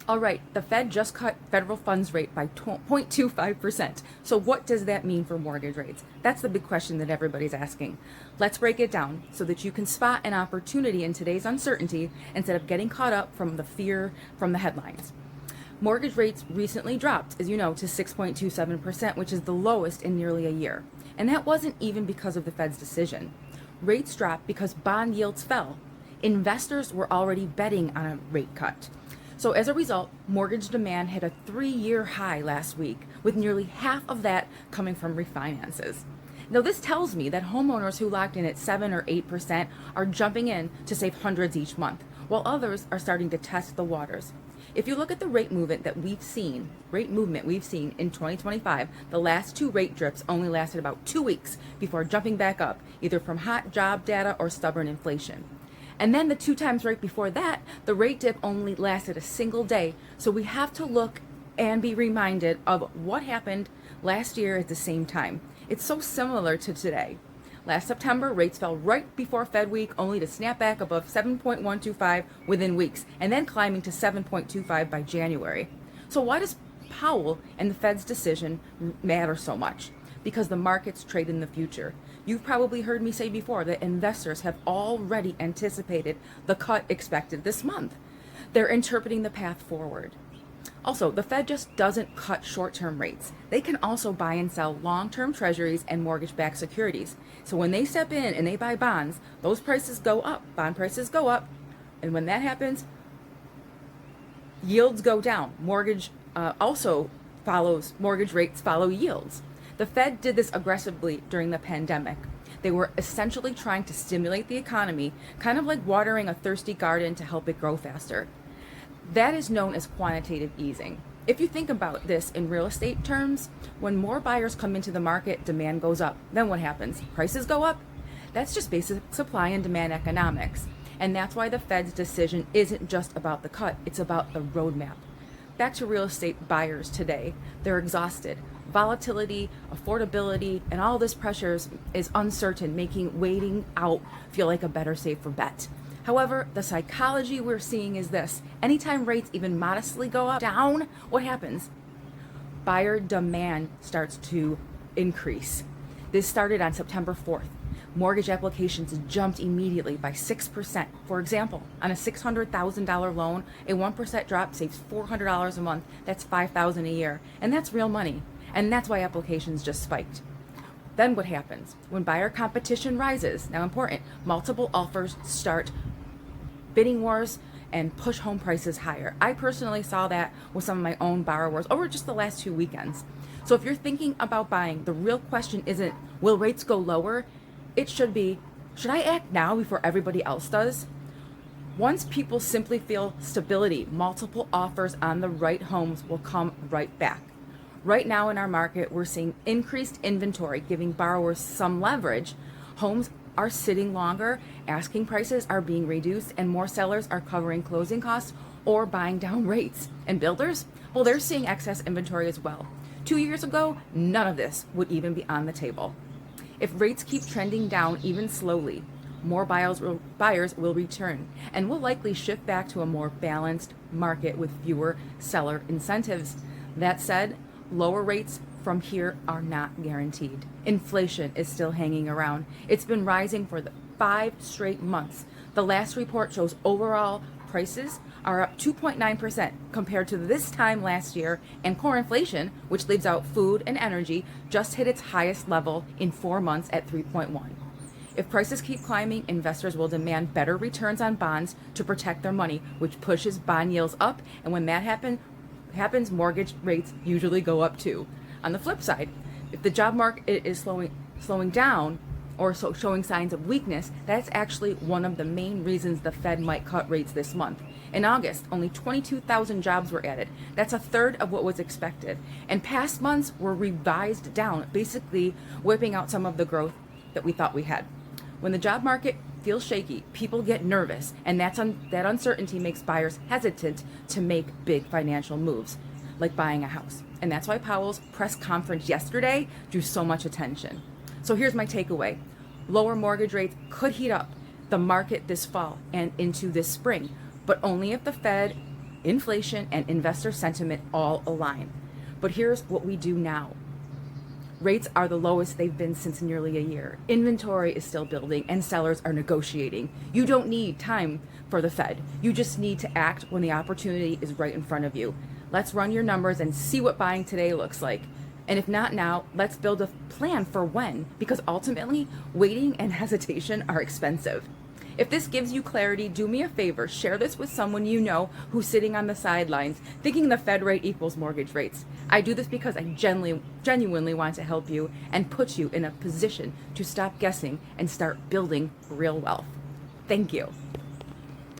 All right, the Fed just cut federal funds rate by 0.25%. So what does that mean for mortgage rates? That's the big question that everybody's asking. Let's break it down so that you can spot an opportunity in today's uncertainty instead of getting caught up from the fear from the headlines. Mortgage rates recently dropped, as you know, to 6.27%, which is the lowest in nearly a year. And that wasn't even because of the Fed's decision. Rates dropped because bond yields fell. Investors were already betting on a rate cut. So as a result, mortgage demand hit a 3-year high last week, with nearly half of that coming from refinances. Now this tells me that homeowners who locked in at 7 or 8% are jumping in to save hundreds each month, while others are starting to test the waters. If you look at the rate movement we've seen in 2025, the last 2 rate drips only lasted about 2 weeks before jumping back up, either from hot job data or stubborn inflation. And then the 2 times right before that, the rate dip only lasted a single day. So we have to look and be reminded of what happened last year at the same time. It's so similar to today. Last September, rates fell right before Fed week, only to snap back above 7.125 within weeks, and then climbing to 7.25 by January. So why does Powell and the Fed's decision matter so much? Because the markets trade in the future. You've probably heard me say before that investors have already anticipated the cut expected this month. They're interpreting the path forward. Also, the Fed just doesn't cut short-term rates. They can also buy and sell long-term treasuries and mortgage-backed securities. So when they step in and they buy bonds, those prices go up, bond prices go up, and when that happens, yields go down. Mortgage rates follow yields. The Fed did this aggressively during the pandemic. They were essentially trying to stimulate the economy, kind of like watering a thirsty garden to help it grow faster. That is known as quantitative easing. If you think about this in real estate terms, when more buyers come into the market, demand goes up. Then what happens? Prices go up? That's just basic supply and demand economics. And that's why the Fed's decision isn't just about the cut, it's about the roadmap. Back to real estate buyers today. They're exhausted. Volatility, affordability, and all this pressure is uncertain, making waiting out feel like a better safer bet. However, the psychology we're seeing is this. Anytime rates even modestly go up, down, what happens? Buyer demand starts to increase. This started on September 4th. Mortgage applications jumped immediately by 6%. For example, on a $600,000 loan, a 1% drop saves $400 a month. That's $5,000 a year. And that's real money. And that's why applications just spiked. Then what happens? When buyer competition rises, now important, multiple offers start bidding wars and push home prices higher. I personally saw that with some of my own borrowers over just the last 2 weekends. So if you're thinking about buying, the real question isn't, will rates go lower? It should be, should I act now before everybody else does? Once people simply feel stability, multiple offers on the right homes will come right back. Right now in our market, we're seeing increased inventory, giving borrowers some leverage. Homes are sitting longer, asking prices are being reduced, and more sellers are covering closing costs or buying down rates. And builders, well, they're seeing excess inventory as well. 2 years ago, none of this would even be on the table. If rates keep trending down even slowly, more buyers will return, and will likely shift back to a more balanced market with fewer seller incentives. That said, lower rates from here are not guaranteed. Inflation is still hanging around. It's been rising for 5 straight months. The last report shows overall prices are up 2.9% compared to this time last year, and core inflation, which leaves out food and energy, just hit its highest level in 4 months at 3.1. If prices keep climbing, investors will demand better returns on bonds to protect their money, which pushes bond yields up, and when that happens, mortgage rates usually go up too. On the flip side, if the job market is slowing down or showing signs of weakness, that's actually one of the main reasons the Fed might cut rates this month. In August, only 22,000 jobs were added. That's a third of what was expected. And past months were revised down, basically wiping out some of the growth that we thought we had. When the job market feels shaky, people get nervous, and that uncertainty makes buyers hesitant to make big financial moves, like buying a house. And that's why Powell's press conference yesterday drew so much attention. So here's my takeaway. Lower mortgage rates could heat up the market this fall and into this spring, but only if the Fed inflation and investor sentiment all align. But here's what we do now. Rates are the lowest they've been since nearly a year. Inventory is still building and sellers are negotiating. You don't need time for the Fed. You just need to act when the opportunity is right in front of you. Let's run your numbers and see what buying today looks like. And if not now, let's build a plan for when, because ultimately, waiting and hesitation are expensive. If this gives you clarity, do me a favor, share this with someone you know who's sitting on the sidelines thinking the Fed rate equals mortgage rates. I do this because I genuinely want to help you and put you in a position to stop guessing and start building real wealth. Thank you.